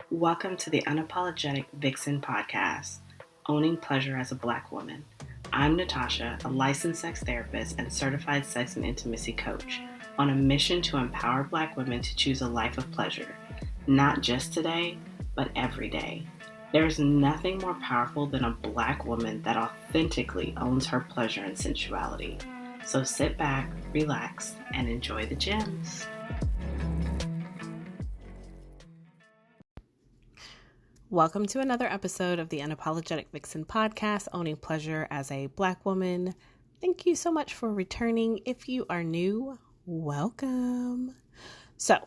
Welcome to the Unapologetic Vixen podcast, Owning Pleasure as a Black Woman. I'm Natasha, a licensed sex therapist and certified sex and intimacy coach, on a mission to empower Black women to choose a life of pleasure, not just today, but every day. There is nothing more powerful than a Black woman that authentically owns her pleasure and sensuality. So sit back, relax, and enjoy the gems. Welcome to another episode of the Unapologetic Vixen podcast, Owning Pleasure as a Black Woman. Thank you so much for returning. If you are new, welcome. So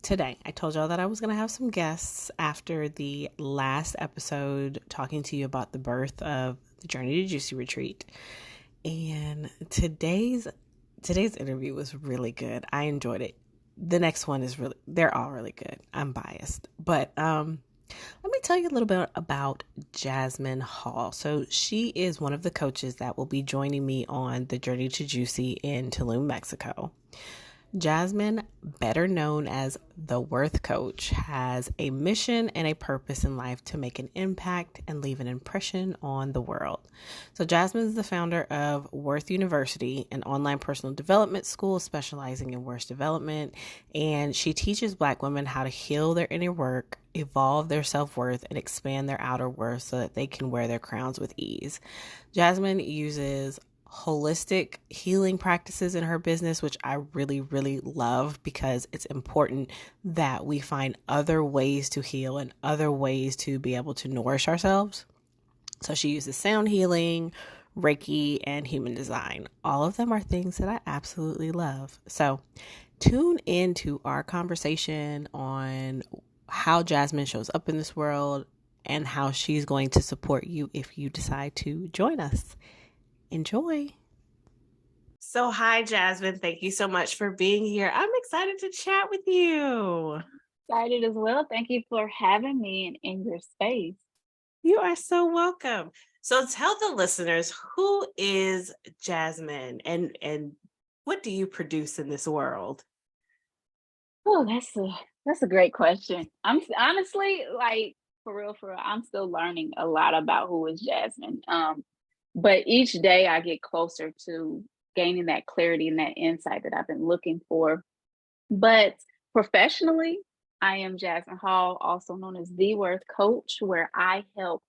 today, I told y'all that I was going to have some guests after the last episode talking to you about the birth of the Journey to Juicy Retreat. And today's interview was really good. I enjoyed it. The next one is they're all really good. I'm biased. But let me tell you a little bit about Jasmine Hall. So she is one of the coaches that will be joining me on the Journey to Juicy in Tulum, Mexico. Jasmine, better known as the Worth Coach, has a mission and a purpose in life to make an impact and leave an impression on the world. So Jasmine is the founder of Worth University, an online personal development school specializing in worth development, and she teaches Black women how to heal their inner work, evolve their self-worth, and expand their outer worth so that they can wear their crowns with ease. Jasmine uses holistic healing practices in her business, which I really, really love because it's important that we find other ways to heal and other ways to be able to nourish ourselves. So she uses sound healing, Reiki, and human design. All of them are things that I absolutely love. So tune into our conversation on how Jasmine shows up in this world and how she's going to support you if you decide to join us. Enjoy. So, hi, Jasmine. Thank you so much for being here. I'm excited to chat with you. Excited as well. Thank you for having me in your space. You are so welcome. So, tell the listeners, who is Jasmine and what do you produce in this world? Oh, that's a great question. I'm honestly like for real, I'm still learning a lot about who is Jasmine. But each day I get closer to gaining that clarity and that insight that I've been looking for. But professionally, I am Jasmine Hall, also known as the Worth Coach, where I help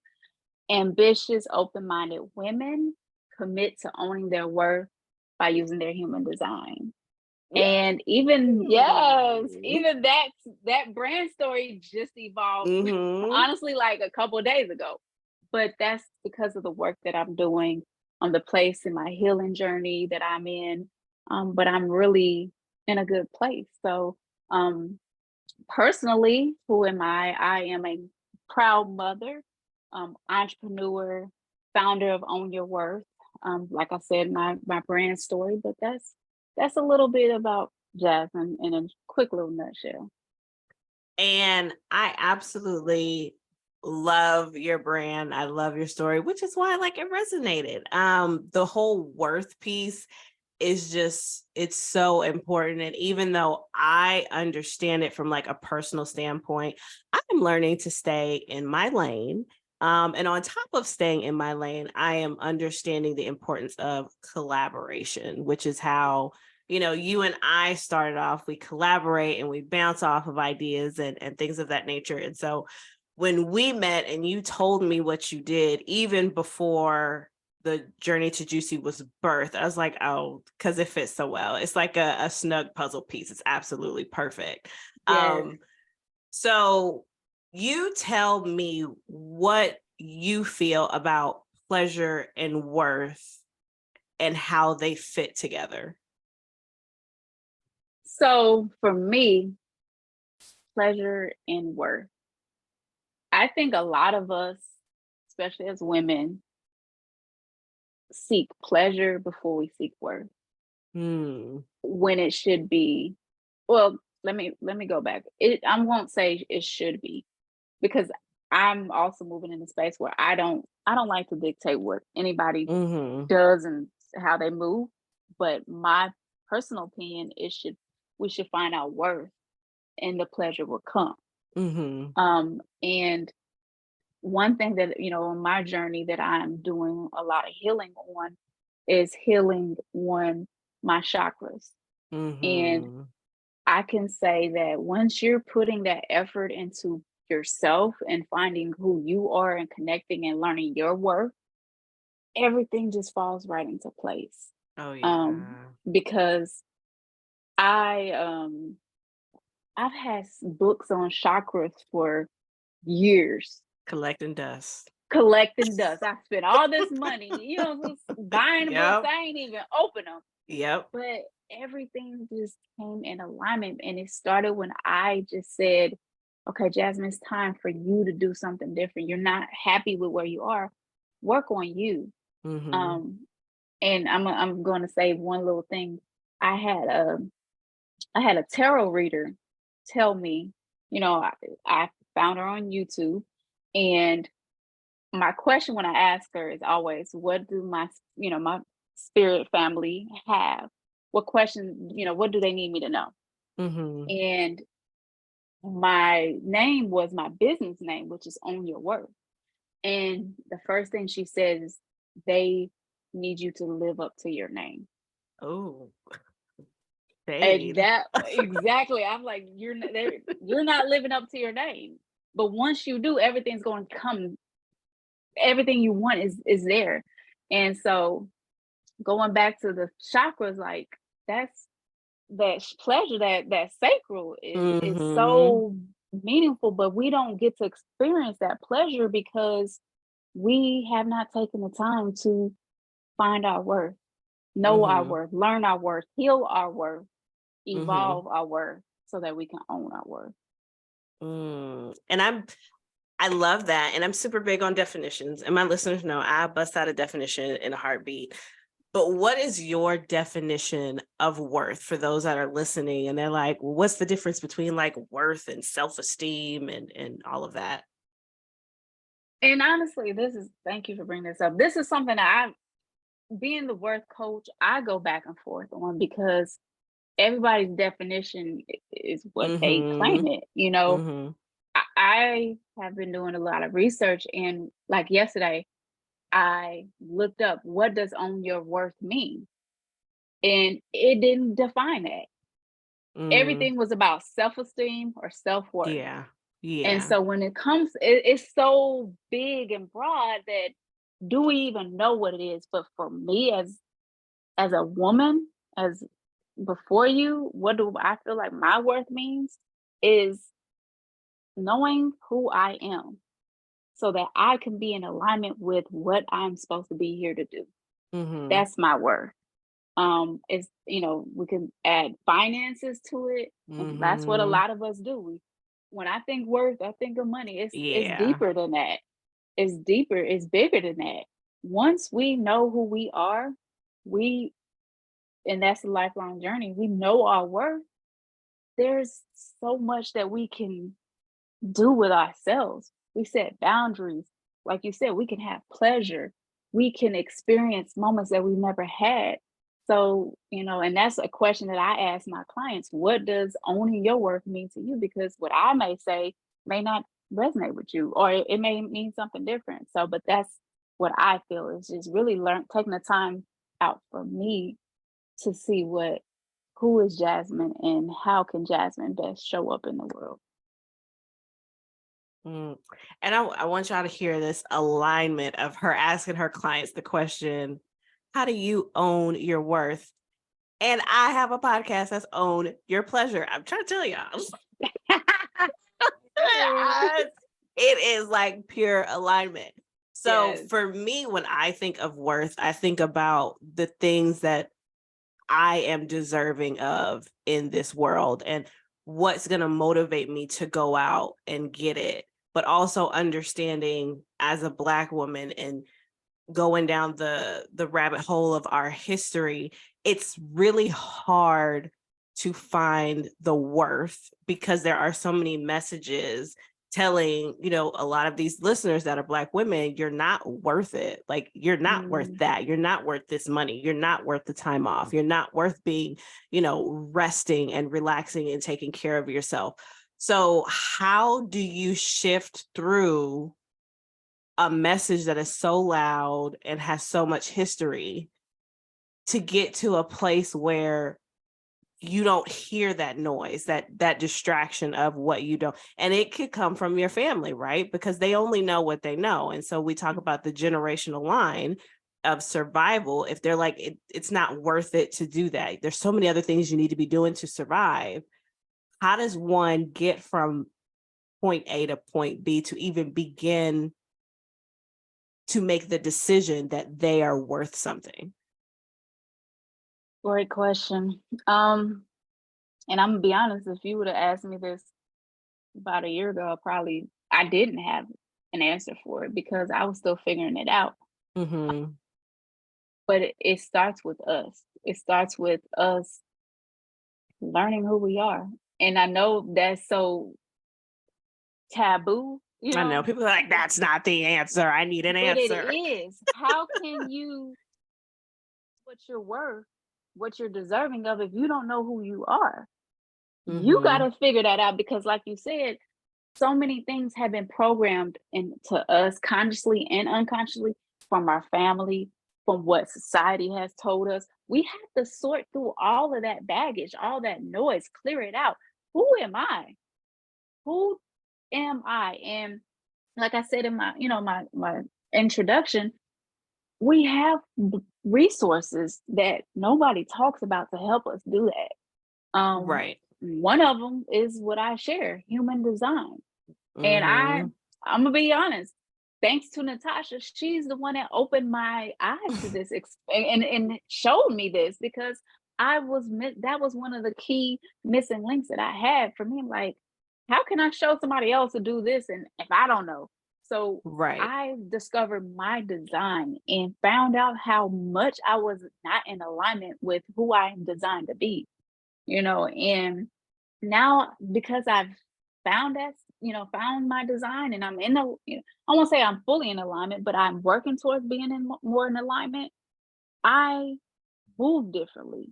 ambitious, open-minded women commit to owning their worth by using their human design. And even that brand story just evolved honestly like a couple of days ago. But that's because of the work that I'm doing on the place in my healing journey that I'm in. But I'm really in a good place. So personally, who am I? I am a proud mother, entrepreneur, founder of Own Your Worth. Like I said, my brand story, but that's a little bit about Jasmine in a quick little nutshell. And I absolutely love your brand. I love your story, which is why it resonated. The whole worth piece is it's so important. And even though I understand it from a personal standpoint, I'm learning to stay in my lane. And on top of staying in my lane, I am understanding the importance of collaboration, which is how, you and I started off. We collaborate and we bounce off of ideas and things of that nature. And so when we met and you told me what you did, even before the Journey to Juicy was birthed, I was like, oh, because it fits so well. It's like a snug puzzle piece. It's absolutely perfect. Yes. So you tell me what you feel about pleasure and worth and how they fit together. So for me, pleasure and worth. I think a lot of us, especially as women, seek pleasure before we seek worth. When it should be, well, let me go back. I won't say it should be, because I'm also moving in a space where I don't like to dictate what anybody does and how they move. But my personal opinion, we should find our worth and the pleasure will come. And one thing that, on my journey that I'm doing a lot of healing on is healing on my chakras. And Mm-hmm. I can say that once you're putting that effort into yourself and finding who you are and connecting and learning your worth, everything just falls right into place. Oh Um, yeah. because I I've had books on chakras for years, Collecting dust. collecting dust. I spent all this money, just buying books. Yep. I ain't even open them, Yep. but everything just came in alignment. And it started when I just said, okay, Jasmine, it's time for you to do something different. You're not happy with where you are. Work on you. Mm-hmm. Um, and I'm going to say one little thing. I had a I had a tarot reader tell me, I found her on YouTube, and my question when I ask her is always, what do my spirit family have? What question, what do they need me to know? Mm-hmm. And my name was my business name, which is Own Your Worth. And the first thing she said is they need you to live up to your name. Oh, And fade. that exactly, I'm like, you're not living up to your name. But once you do, everything's going to come. Everything you want is there. And so going back to the chakras, like that's that pleasure, that sacral is Mm-hmm. so meaningful, but we don't get to experience that pleasure because we have not taken the time to find our worth, know our Mm-hmm. worth, learn our worth, heal our worth, Mm-hmm. evolve our worth so that we can own our worth. And I love that. And I'm super big on definitions. And my listeners know I bust out a definition in a heartbeat. But what is your definition of worth for those that are listening? And they're like, well, what's the difference between like worth and self-esteem and all of that? And honestly, thank you for bringing this up. This is something that being the worth coach, I go back and forth on because everybody's definition is what they Mm-hmm. claim it. Mm-hmm. I have been doing a lot of research, and like yesterday, I looked up what does own your worth mean, and it didn't define that. Mm. Everything was about self-esteem or self-worth. Yeah. And Yeah. so when it comes, it's so big and broad that do we even know what it is? But for me, as a woman, as before you, what do I feel like my worth means is knowing who I am so that I can be in alignment with what I'm supposed to be here to do. Mm-hmm. That's my worth. It's we can add finances to it, and that's what a Mm-hmm. lot of us do. When I think worth, I think of money. It's Yeah. deeper than that. It's deeper. It's bigger than that. Once we know who we are, we and that's a lifelong journey. We know our worth. There's so much that we can do with ourselves. We set boundaries. Like you said, we can have pleasure. We can experience moments that we've never had. So, and that's a question that I ask my clients. What does owning your worth mean to you? Because what I may say may not resonate with you, or it may mean something different. So, but that's what I feel is just really taking the time out for me to see who is Jasmine and how can Jasmine best show up in the world. Mm. And I want y'all to hear this alignment of her asking her clients the question, how do you own your worth? And I have a podcast that's Own Your Pleasure. I'm trying to tell y'all. It is like pure alignment. So Yes. for me, when I think of worth, I think about the things that I am deserving of in this world and what's going to motivate me to go out and get it. But also understanding as a Black woman and going down the rabbit hole of our history, it's really hard to find the worth because there are so many messages telling, a lot of these listeners that are Black women, you're not worth it. Like, you're not worth Mm, that. You're not worth this money. You're not worth the time off. You're not worth being, resting and relaxing and taking care of yourself. So how do you shift through a message that is so loud and has so much history to get to a place where you don't hear that noise, that distraction of what you don't, and it could come from your family, right? Because they only know what they know. And so we talk about the generational line of survival. If they're like, it's not worth it to do that, there's so many other things you need to be doing to survive. How does one get from point A to point B to even begin to make the decision that they are worth something? Great question. And I'm gonna be honest, if you would have asked me this about a year ago, I didn't have an answer for it because I was still figuring it out. Mm-hmm. But it starts with us. It starts with us learning who we are. And I know that's so taboo, I know people are like, that's not the answer. I need an but it answer. is. How can you what you're worth, what you're deserving of if you don't know who you are? You got Mm-hmm. to figure that out because, like you said, so many things have been programmed into us consciously and unconsciously from our family, from what society has told us. We have to sort through all of that baggage, all that noise, clear it out. Who am I? Who am I? And like I said in my introduction, we have resources that nobody talks about to help us do that. Right. One of them is what I share, human design. And Mm-hmm. I'm gonna be honest. Thanks to Natasha, she's the one that opened my eyes to this and showed me this because that was one of the key missing links that I had for me. Like, how can I show somebody else to do this and if I don't know? So Right. I discovered my design and found out how much I was not in alignment with who I am designed to be, and now because I've found my design and I'm in I won't say I'm fully in alignment, but I'm working towards being more in alignment. I move differently.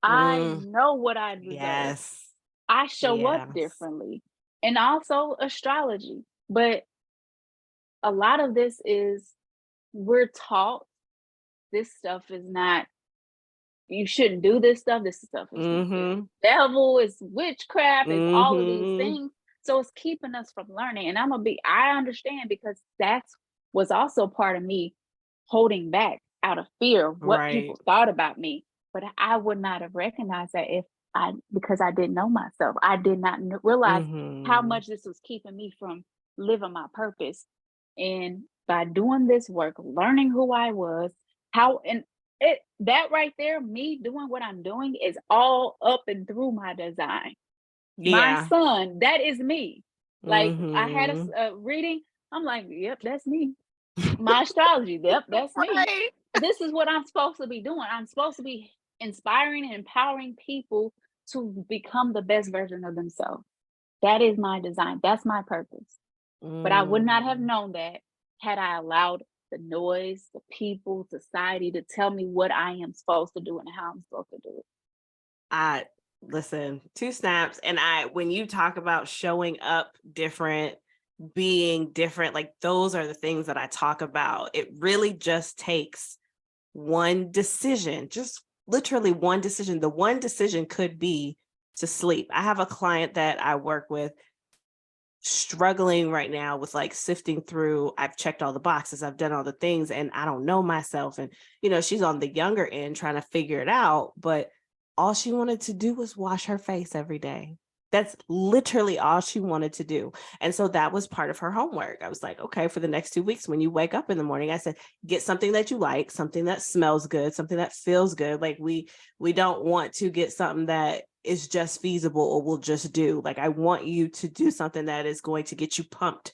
I Mm, know what I deserve. yes. I show up Yes. differently. And also astrology. But a lot of this is we're taught this stuff is not you shouldn't do this stuff. This stuff is Mm-hmm. devil, it's witchcraft, it's all of these Mm-hmm. things. So it's keeping us from learning. And I understand because that's was also part of me holding back out of fear of what Right. people thought about me. But I would not have recognized that because I didn't know myself. I did not realize how Mm-hmm. much this was keeping me from living my purpose. And by doing this work, learning who I was, how and it that right there, me doing what I'm doing is all up and through my design. My Yeah. son, that is me. Like I had Mm-hmm. a reading, I'm like, yep, that's me. My astrology, yep, that's me. Right. This is what I'm supposed to be doing. I'm supposed to be inspiring and empowering people to become the best version of themselves. That is my design. That's my purpose. But I would not have Mm. known that had I allowed the noise, the people, society to tell me what I am supposed to do and how I'm supposed to do it. I listen, two snaps. And when you talk about showing up different, being different, like those are the things that I talk about. It really just takes one decision, just literally one decision. The one decision could be to sleep. I have a client that I work with struggling right now with like sifting through. I've checked all the boxes, I've done all the things, and I don't know myself. And, she's on the younger end trying to figure it out. But all she wanted to do was wash her face every day. That's literally all she wanted to do. And so that was part of her homework. I was like, okay, for the next 2 weeks, when you wake up in the morning, I said, get something that you like, something that smells good, something that feels good. Like we don't want to get something that is just feasible or will just do. Like, I want you to do something that is going to get you pumped,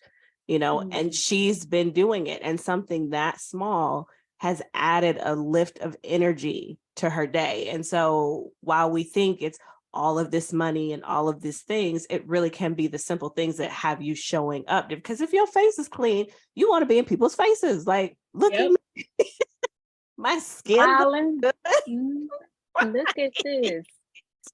and Mm. she's been doing it. And something that small has added a lift of energy to her day. And so while we think it's all of this money and all of these things, it really can be the simple things that have you showing up. Because if your face is clean, you want to be in people's faces. Like, look at Yep. me. My skin looks Smiling. good. Mm. Look at this.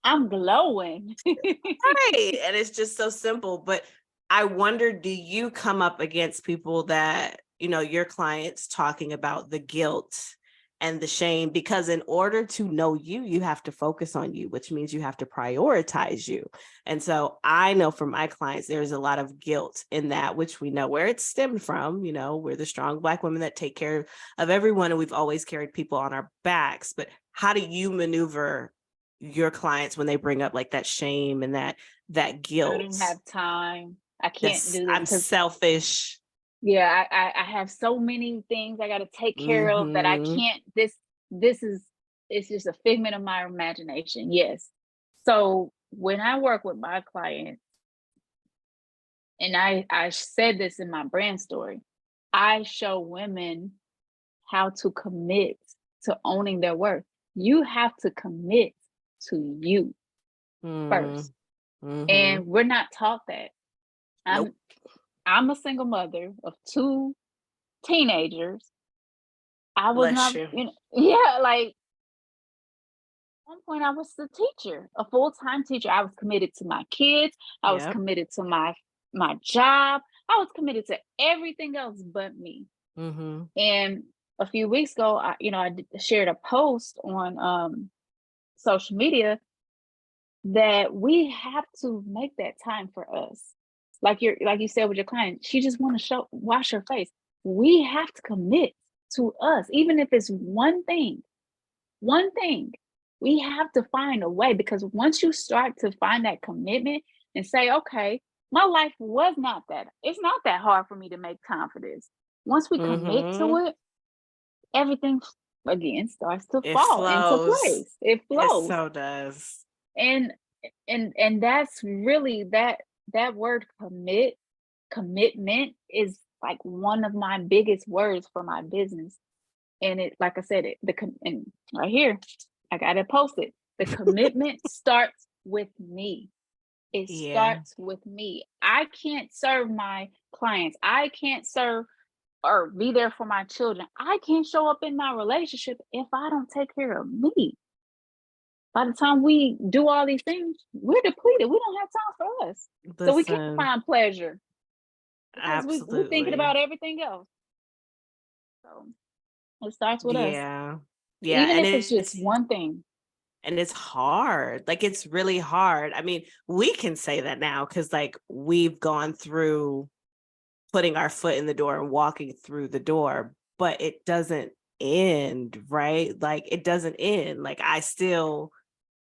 I'm glowing. Right. And it's just so simple. But I wonder, do you come up against people that, your clients talking about the guilt and the shame? Because in order to know you, you have to focus on you, which means you have to prioritize you. And so I know for my clients, there's a lot of guilt in that, which we know where it stemmed from. We're the strong Black women that take care of everyone, and we've always carried people on our backs. But how do you maneuver your clients when they bring up like that shame and that I guilt? don't have time. I can't do this I'm because selfish. I have so many things I got to take care of that I Mm-hmm. can't. This is it's just a figment of my imagination. Yes. So when I work with my clients, and I said this in my brand story, I show women how to commit to owning their worth. You have to commit to you first. Mm-hmm. And we're not taught that. I'm Nope. I'm a single mother of two teenagers. I was Bless not, you. yeah, like at one point I was a teacher, a full-time teacher. I was committed to my kids. I was Yep. committed to my job. I was committed to everything else but me. Mm-hmm. And a few weeks ago, shared a post on social media that we have to make that time for us. Like you said with your client, she just want to wash her face. We have to commit to us, even if it's one thing. One thing. We have to find a way, because once you start to find that commitment and say, okay, my life was not that, it's not that hard for me to make time for this. Once we commit to Mm-hmm. it, everything again starts to It fall into flows. place. It It flows. so does. And that's really that word commitment is like one of my biggest words for my business. And it, like I said, and right here, I got to post it. The commitment starts with me. It Yeah. starts with me. I can't serve my clients. I can't serve or be there for my children. I can't show up in my relationship if I don't take care of me. By the time we do all these things, we're depleted. We don't have time for us. So we can't Listen, find pleasure because we're thinking absolutely. about everything else. So it starts with us, Yeah. Yeah. even if it's just one thing. And it's hard. Like, it's really hard. I mean, we can say that now because like we've gone through putting our foot in the door and walking through the door, but it doesn't end, right? Like, it doesn't end. Like,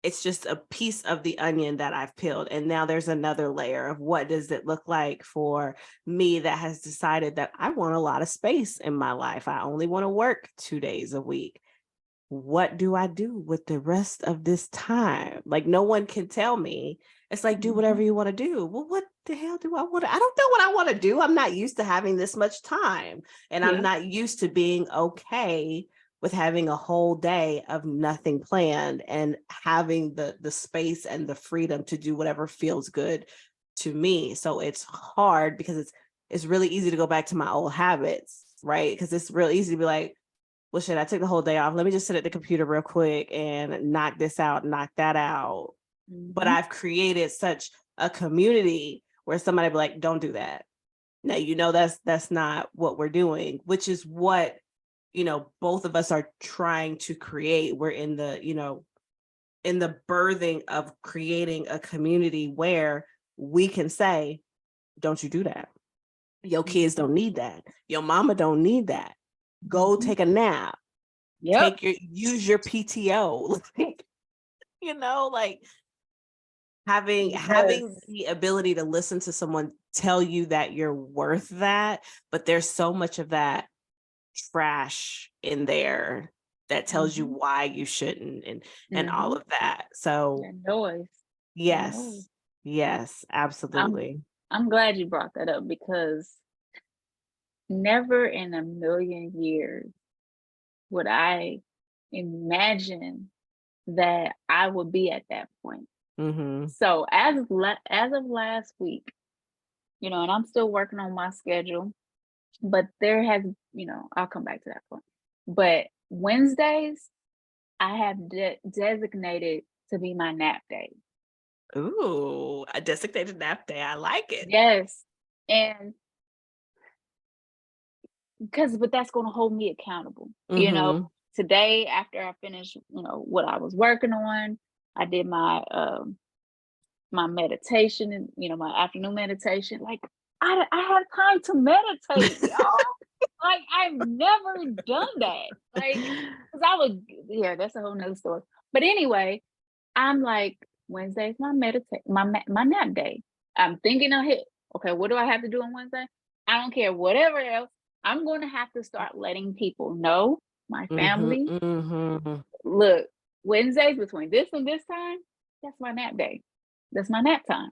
it's just a piece of the onion that I've peeled. And now there's another layer of what does it look like for me that has decided that I want a lot of space in my life. I only want to work 2 days a week. What do I do with the rest of this time? Like, no one can tell me. It's like, do Mhm. whatever you want to do. Well, what the hell do I want to? I don't know what I want to do. I'm not used to having this much time. And I'm Yeah. not used to being okay with having a whole day of nothing planned and having the space and the freedom to do whatever feels good to me. So it's hard because it's really easy to go back to my old habits, right? Because it's real easy to be like, well, shit, I took the whole day off. Let me just sit at the computer real quick and knock this out, knock that out. But Mhm. I've created such a community where somebody be like, don't do that. Now, that's not what we're doing, which is what, both of us are trying to create. We're in the birthing of creating a community where we can say, don't you do that. Your kids Mhm. don't need that. Your mama don't need that. Go Mhm. take a nap, Yep. use your PTO. Like having Yes. the ability to listen to someone tell you that you're worth that, but there's so much of that trash in there that tells you Mhm. why you shouldn't, and all Mhm. of that. So That noise. That noise. yes. Yes, I'm absolutely. I'm glad you brought that up, because never in a million years would I imagine that I would be at that point. Mhm. So as of last week, and I'm still working on my schedule, but there has, I'll come back to that point. But Wednesdays, I have designated to be my nap day. Ooh, a designated nap day. I like it. Yes. And but that's going to hold me accountable. Mm-hmm. Today, after I finished, what I was working on, I did my meditation and, my afternoon meditation. Like, I have time to meditate, y'all. Like, I've never done that. Like, because yeah, that's a whole nother story. But anyway, I'm like, Wednesday's my nap day. I'm thinking ahead. Okay, what do I have to do on Wednesday? I don't care. Whatever else, I'm going to have to start letting people know, my Mm-hmm. family, Mm-hmm. look, Wednesdays between this and this time, that's my nap day. That's my nap time.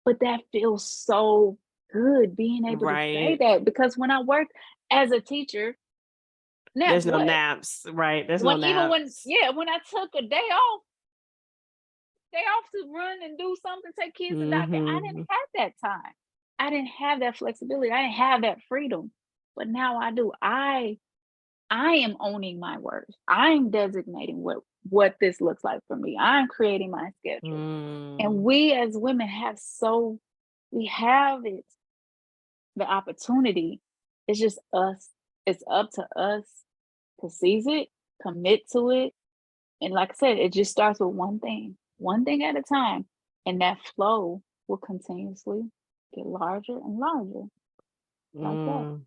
But that feels so good being able to say Right. that, because when I worked as a teacher, naps There's no what? naps. Right. There's no When even when naps. yeah, when I took a day off to run and do something, take kids to doctor, I didn't Mm-hmm. have that time. I didn't have that flexibility. I didn't have that freedom. But now I do. I am owning my words. I'm designating what this looks like for me. I'm creating my schedule. And Mm. we as women we have the opportunity. It's just us. It's up to us to seize it, commit to it. And like I said, it just starts with one thing at a time. And that flow will continuously get larger and larger, like that. Mm.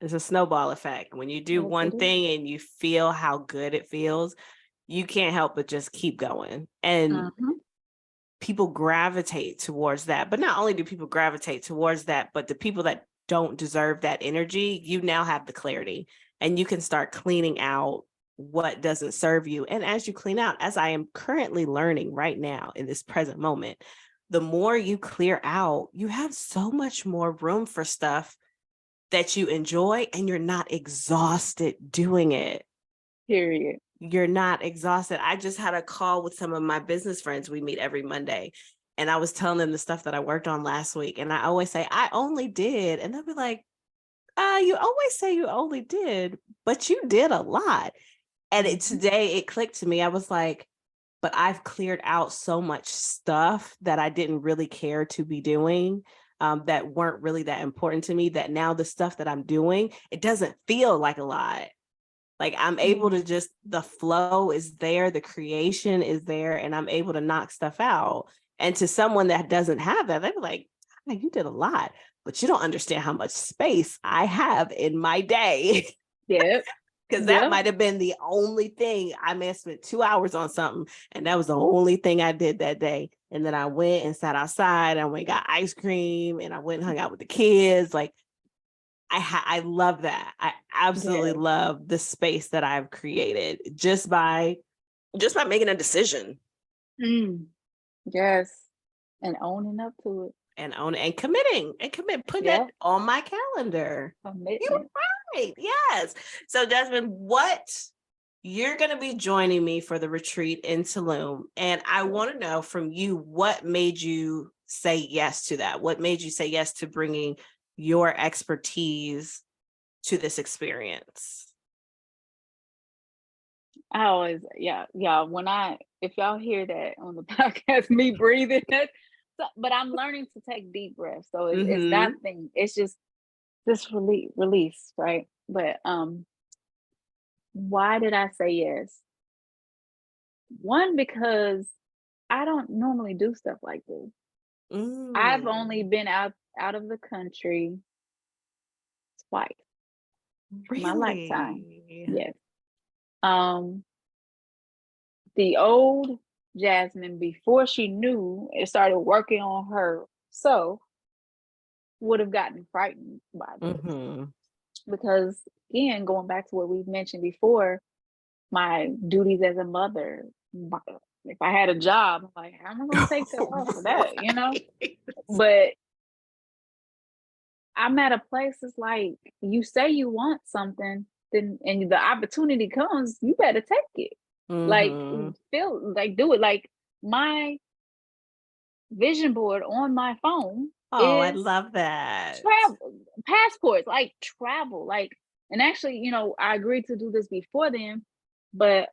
It's a snowball effect. When you do Yes, one it is. thing and you feel how good it feels, you can't help but just keep going. And Mm-hmm. people gravitate towards that. But not only do people gravitate towards that, but the people that don't deserve that energy, you now have the clarity and you can start cleaning out what doesn't serve you. And as you clean out, as I am currently learning right now in this present moment, the more you clear out, you have so much more room for stuff that you enjoy and you're not exhausted doing it. Period. You're not exhausted. I just had a call with some of my business friends. We meet every Monday. And I was telling them the stuff that I worked on last week. And I always say, I only did. And they'll be like, you always say you only did, but you did a lot. And Mm-hmm. today it clicked to me. I was like, but I've cleared out so much stuff that I didn't really care to be doing, that weren't really that important to me, that now the stuff that I'm doing, it doesn't feel like a lot. Like I'm able to Yeah. just, the flow is there, the creation is there, and I'm able to knock stuff out. And to someone that doesn't have that, they'd be like, "Oh, you did a lot, but you don't understand how much space I have in my day." Yep. Because that Yep. might have been the only thing. I may have spent 2 hours on something, and that was the only thing I did that day. And then I went and sat outside, and I went and got ice cream, and I went and hung out with the kids. Like I love that. I absolutely Yes. love the space that I've created just by making a decision Mm. Yes. And owning up to it. and own and committing and putting that Yeah. on my calendar. You're Commitment. right. Yes. So Jasmine, you're going to be joining me for the retreat in Tulum, and I Yes. want to know from you, what made you say yes to that? What made you say yes to bringing your expertise to this experience? I always, yeah, yeah. If y'all hear that on the podcast, me breathing, but I'm learning to take deep breaths. So it's Mm-hmm. that thing. It's just this release, right? But why did I say yes? One, because I don't normally do stuff like this. I've only Mm. been out of the country twice in my lifetime. Really? Yes. Um, the old Jasmine, before she knew and started working on her self, would have gotten frightened by this. Mm-hmm. Because again, going back to what we've mentioned before, my duties as a mother, if I had a job, I'm like, how am I going to take that off for that, Right. But I'm at a place, it's like, you say you want something, then and the opportunity comes, you better take it. Like, Mm-hmm. feel like, do it. Like, my vision board on my phone Oh, I is love that. travel passports, like travel, like, and actually, I agreed to do this before then, but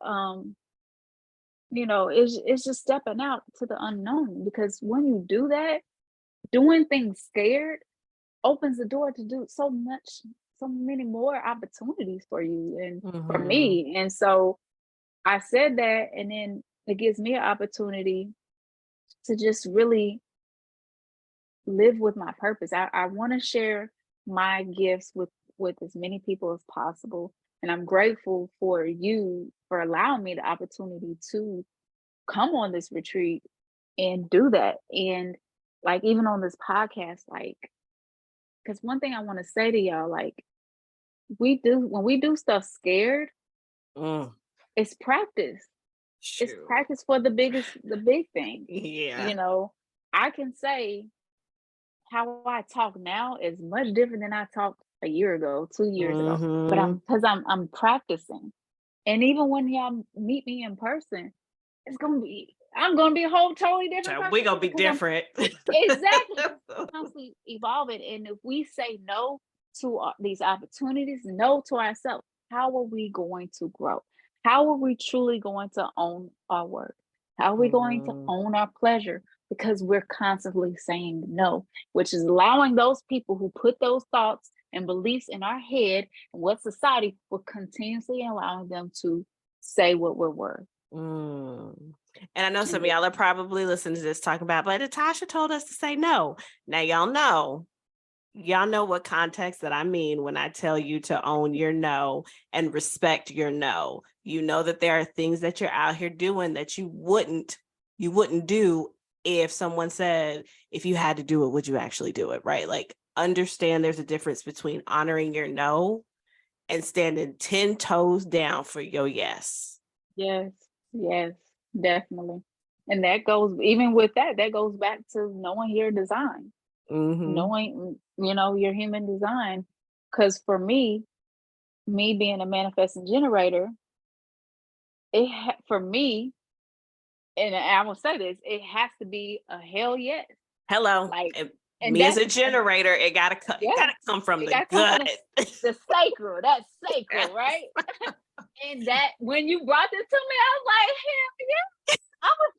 it's just stepping out to the unknown, because when you do that, doing things scared opens the door to do so many more opportunities for you and for Mm-hmm. me. And so I said that, and then it gives me an opportunity to just really live with my purpose. I want to share my gifts with as many people as possible. And I'm grateful for you for allowing me the opportunity to come on this retreat and do that. And like, even on this podcast, like, because one thing I want to say to y'all, like, when we do stuff scared, Mm. it's practice. It's Shoot. practice for the big thing. Yeah. You know, I can say how I talk now is much different than I talked a year ago, 2 years ago. But Mm-hmm. I'm practicing. And even when y'all meet me in person, I'm gonna be a whole totally different So we person gonna be because I'm different. exactly constantly evolving. And if we say no to these opportunities, no to ourselves, how are we going to grow? How are we truly going to own our work? How are we going to Mm. own our pleasure? Because we're constantly saying no, which is allowing those people who put those thoughts and beliefs in our head and what society will continuously allowing them to say what we're worth. Mm. And I know some And of y'all are probably listening to this talking about, but Natasha told us to say no. Now y'all know what context that I mean when I tell you to own your no and respect your no. You know that there are things that you're out here doing that you wouldn't do if someone said, if you had to do it, would you actually do it? Right? Like, understand there's a difference between honoring your no and standing 10 toes down for your yes. yes, yes, definitely. And that goes, even with that, that goes back to knowing your design, Mm-hmm. knowing, your human design. Because for me being a manifesting generator, for me, and I will say this, it has to be a hell yes. Hello. Like, And and me as that, a generator, it yeah, gotta come from it the got to come from gut. the sacral, that's sacral, right? And that, when you brought this to me, I was like, hell yeah, I was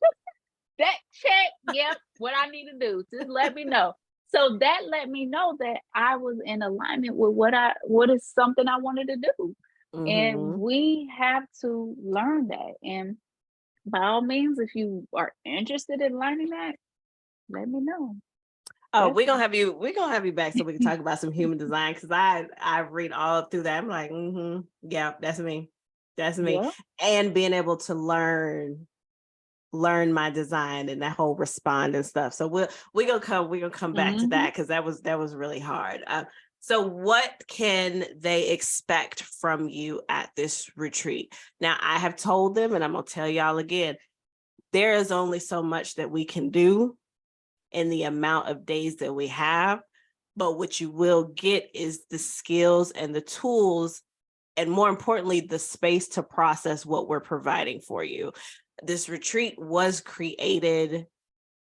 that check, yep, what I need to do. Just let me know. So that let me know that I was in alignment with what is something I wanted to do. And Mm-hmm. we have to learn that. And by all means, if you are interested in learning that, let me know. Oh, Definitely. we're gonna have you back so we can talk about some human design, because I read all up through that. I'm like, mm-hmm, yeah, that's me. That's me. Yeah. And being able to learn my design and that whole respond and stuff. So we're gonna come back to Hmm. that, because that was really hard. So what can they expect from you at this retreat? Now, I have told them, and I'm gonna tell y'all again, there is only so much that we can do in the amount of days that we have. But what you will get is the skills and the tools, and more importantly, the space to process what we're providing for you. This retreat was created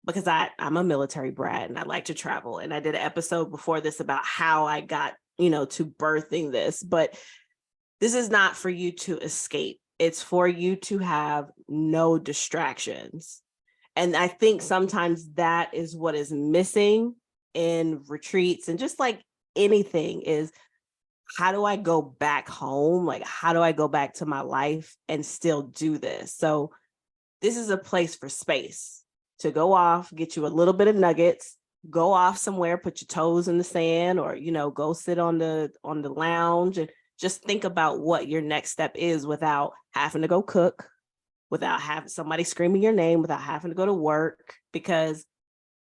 because I'm a military brat and I like to travel. And I did an episode before this about how I got, to birthing this. But this is not for you to escape. It's for you to have no distractions. And I think sometimes that is what is missing in retreats, and just like anything is, how do I go back home? Like, how do I go back to my life and still do this? So this is a place for space to go off, get you a little bit of nuggets, go off somewhere, put your toes in the sand, or, go sit on the lounge and just think about what your next step is without having to go cook, without having somebody screaming your name, without having to go to work, because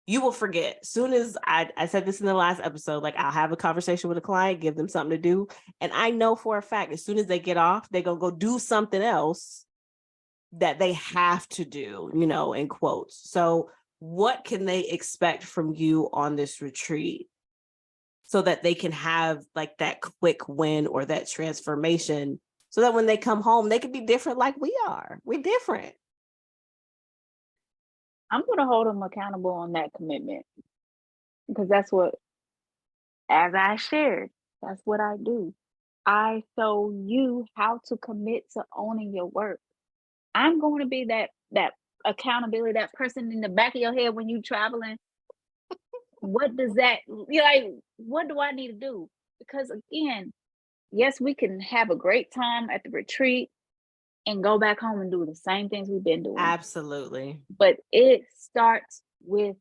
you will forget. Soon as I said this in the last episode, like, I'll have a conversation with a client, give them something to do. And I know for a fact, as soon as they get off, they're going to go do something else that they have to do, in quotes. So what can they expect from you on this retreat so that they can have like that quick win or that transformation, so that when they come home, they can be different like we are. We're different. I'm going to hold them accountable on that commitment, because that's what, as I shared, that's what I do. I show you how to commit to owning your work. I'm going to be that accountability, that person in the back of your head when you traveling. What does that, you're like, what do I need to do? Because again, yes, we can have a great time at the retreat and go back home and do the same things we've been doing. Absolutely. But it starts with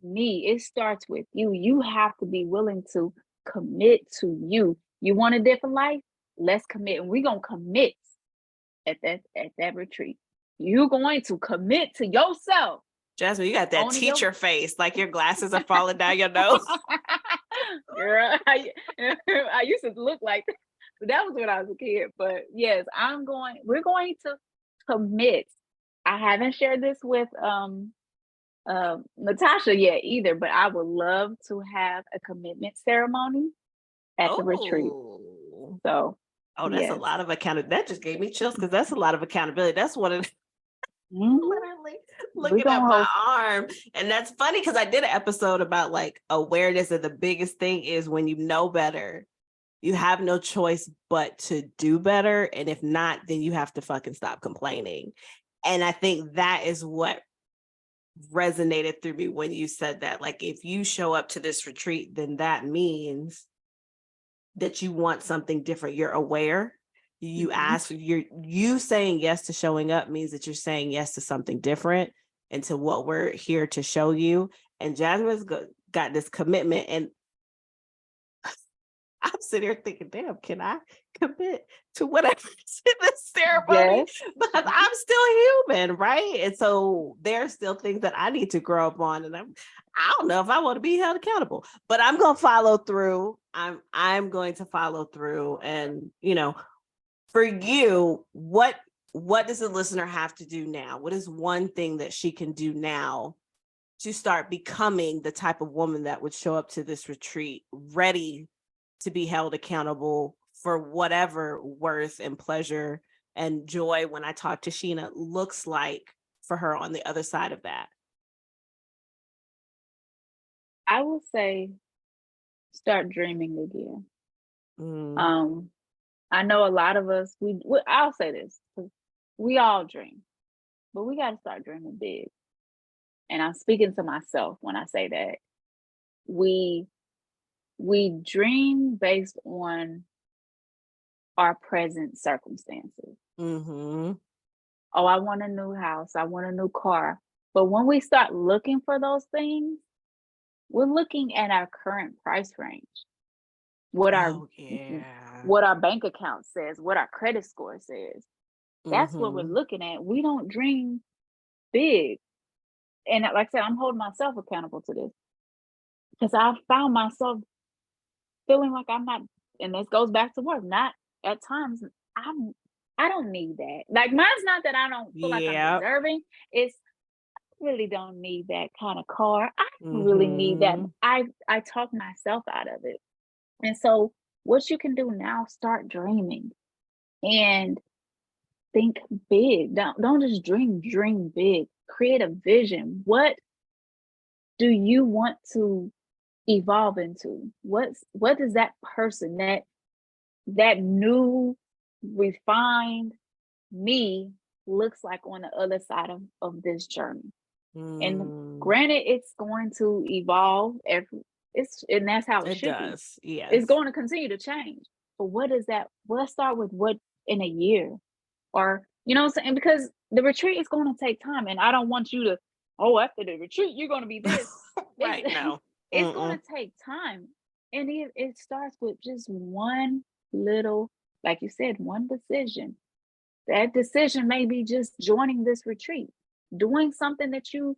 me. It starts with you. You have to be willing to commit to you. You want a different life? Let's commit. And we're gonna commit at that retreat. You're going to commit to yourself. Jasmine, you got that teacher face, like your glasses are falling down your nose. Girl, I used to look like that. That was when I was a kid. But yes, we're going to commit. I haven't shared this with Natasha yet either, but I would love to have a commitment ceremony at the retreat. So that's a lot of accountability. That just gave me chills because that's a lot of accountability. That's one of literally looking at my arm. And that's funny because I did an episode about like awareness, and the biggest thing is when you know better, you have no choice but to do better. And if not, then you have to fucking stop complaining. And I think that is what resonated through me when you said that. Like, if you show up to this retreat, then that means that you want something different. You're aware. You ask, you saying yes to showing up means that you're saying yes to something different and to what we're here to show you. And Jasmine's got this commitment, and I'm sitting here thinking, damn, can I commit to whatever's in this ceremony? Yes. Because I'm still human, right? And so there's still things that I need to grow up on, and I don't know if I want to be held accountable, but I'm going to follow through. I'm going to follow through. And, you know, for you, what does the listener have to do now? What is one thing that she can do now to start becoming the type of woman that would show up to this retreat ready to be held accountable for whatever worth and pleasure and joy, when I talk to Sheena, looks like for her on the other side of that? I will say, start dreaming again. I know a lot of us, I'll say this, we all dream, but we got to start dreaming big. And I'm speaking to myself when I say that. We dream based on our present circumstances. Oh, I want a new house. I want a new car. But when we start looking for those things, we're looking at our current price range. What our bank account says, what our credit score says. That's what we're looking at. We don't dream big. And like I said, I'm holding myself accountable to this, because I found myself feeling like I'm not, and this goes back to work, not at times, I don't need that. Like, mine's not that I don't feel like I'm deserving. It's, I really don't need that kind of car. I don't really need that. I talk myself out of it. And so what you can do now, start dreaming and think big. Don't just dream big. Create a vision. What do you want to evolve into? What does that person, that new refined me looks like on the other side of this journey? And granted, it's going to evolve and that's how it should does. Be. Yes. It's going to continue to change. But what is that? Let's start with what in a year, or, you know what I'm saying? Because the retreat is going to take time, and I don't want you to, after the retreat, you're going to be this. Right now. It's going to take time. And it starts with just one little, like you said, one decision. That decision may be just joining this retreat, doing something that you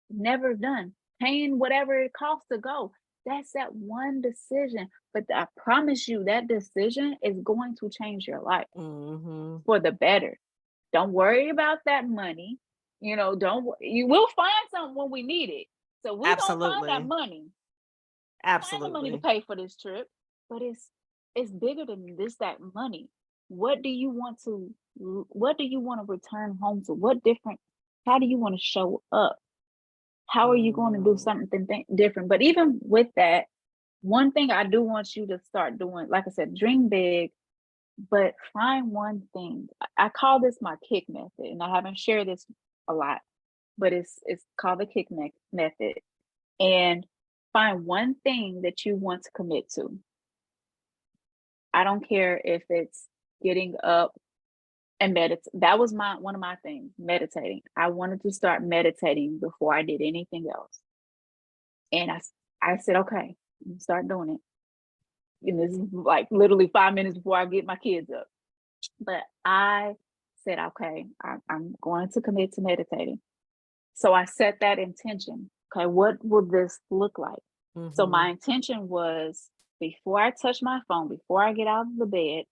never done, paying whatever it costs to go. That's that one decision. But I promise you, that decision is going to change your life for the better. Don't worry about that money. You know, you will find something when we need it. So we're going to find that money. Absolutely. Find the money to pay for this trip. But it's bigger than that money. What do you want to return home to? How do you want to show up? How are you going to do something different? But even with that, one thing I do want you to start doing, like I said, dream big, but find one thing. I call this my kick method, and I haven't shared this a lot, but it's called the kick method. And find one thing that you want to commit to. I don't care if it's getting up and meditate. That was one of my things, meditating. I wanted to start meditating before I did anything else. And I said, okay, start doing it. And this is like literally 5 minutes before I get my kids up. But I said, okay, I'm going to commit to meditating. So I set that intention. Okay, what will this look like? So my intention was, before I touch my phone, before I get out of the bed,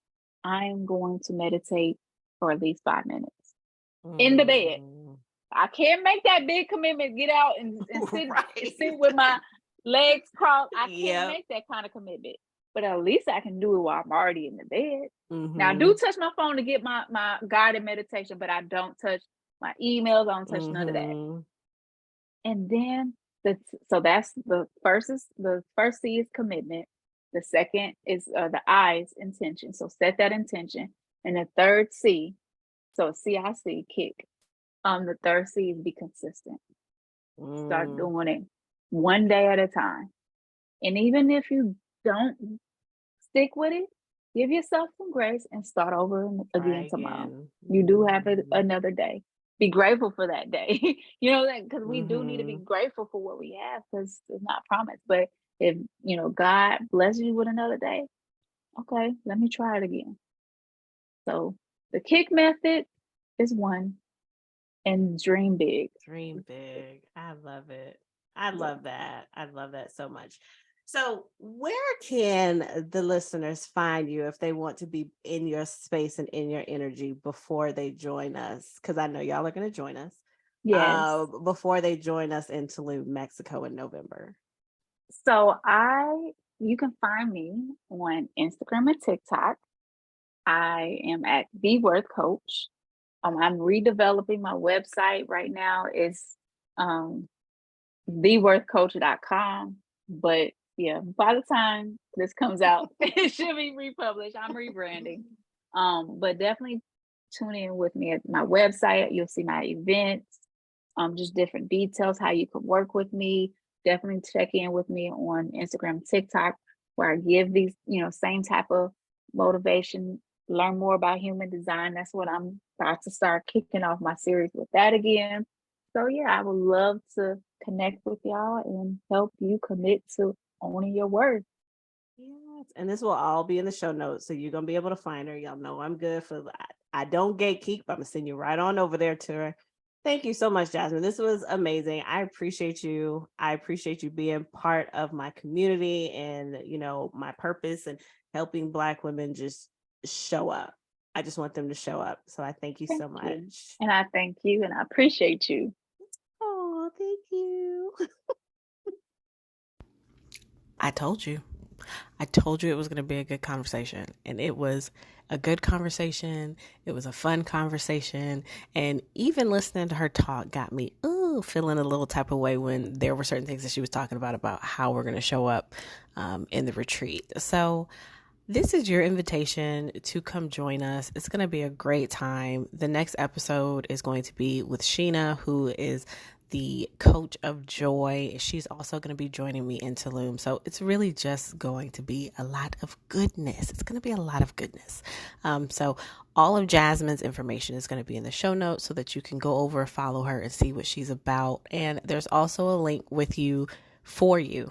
I am going to meditate for at least 5 minutes in the bed. I can't make that big commitment, get out and sit with my legs crossed. I can't make that kind of commitment, but at least I can do it while I'm already in the bed. Now I do touch my phone to get my guided meditation, but I don't touch my emails. I don't touch none of that. And then so that's the first C is commitment. The second is the I is intention. So set that intention. And the third C, so CIC, kick. The third C is be consistent. Start doing it one day at a time. And even if you don't stick with it, give yourself some grace and start over again tomorrow. You do have another day. Be grateful for that day. You know, because we do need to be grateful for what we have, because it's not promised. But if, you know, God blesses you with another day, okay, let me try it again. So the kick method is one, and dream big. Dream big. I love it. I love that. I love that so much. So where can the listeners find you if they want to be in your space and in your energy before they join us? Because I know y'all are going to join us. Yes. Before they join us in Tulum, Mexico in November. So you can find me on Instagram and TikTok. I am at The Worth Coach. I'm redeveloping my website right now. It's theworthcoach.com. But yeah, by the time this comes out, it should be republished. I'm rebranding. But definitely tune in with me at my website. You'll see my events, just different details, how you can work with me. Definitely check in with me on Instagram, TikTok, where I give these, same type of motivation, learn more about human design. That's what I'm about to start kicking off my series with that again. So yeah, I would love to connect with y'all and help you commit to owning your worth. Yes, and this will all be in the show notes, so you're gonna be able to find her. Y'all know I'm good for that. I don't gatekeep. I'm gonna send you right on over there to her. Thank you so much, Jasmine. This was amazing. I appreciate you. I appreciate you being part of my community and, my purpose and helping Black women just show up. I just want them to show up. So I thank you so much. And I thank you and I appreciate you. Oh, thank you. I told you it was going to be a good conversation, and it was a good conversation. It was a fun conversation, and even listening to her talk got me feeling a little type of way when there were certain things that she was talking about how we're going to show up in the retreat. So this is your invitation to come join us. It's going to be a great time. The next episode is going to be with Sheena, who is the coach of joy. She's also going to be joining me in Tulum. So it's really just going to be a lot of goodness. It's going to be a lot of goodness. So all of Jasmine's information is going to be in the show notes so that you can go over, follow her, and see what she's about. And there's also a link for you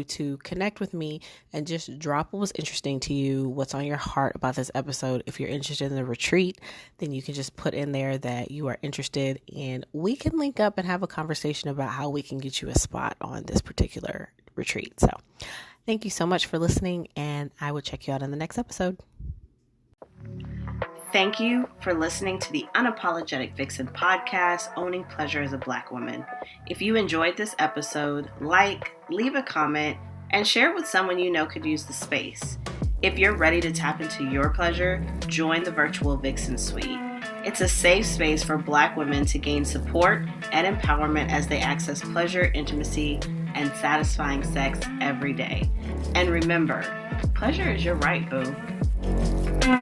to connect with me and just drop what was interesting to you, what's on your heart about this episode. If you're interested in the retreat, then you can just put in there that you are interested, and we can link up and have a conversation about how we can get you a spot on this particular retreat. So thank you so much for listening, and I will check you out in the next episode. Thank you for listening to the Unapologetic Vixen podcast, Owning Pleasure as a Black Woman. If you enjoyed this episode, leave a comment, and share it with someone you know could use the space. If you're ready to tap into your pleasure, join the virtual Vixen Suite. It's a safe space for Black women to gain support and empowerment as they access pleasure, intimacy, and satisfying sex every day. And remember, pleasure is your right, boo.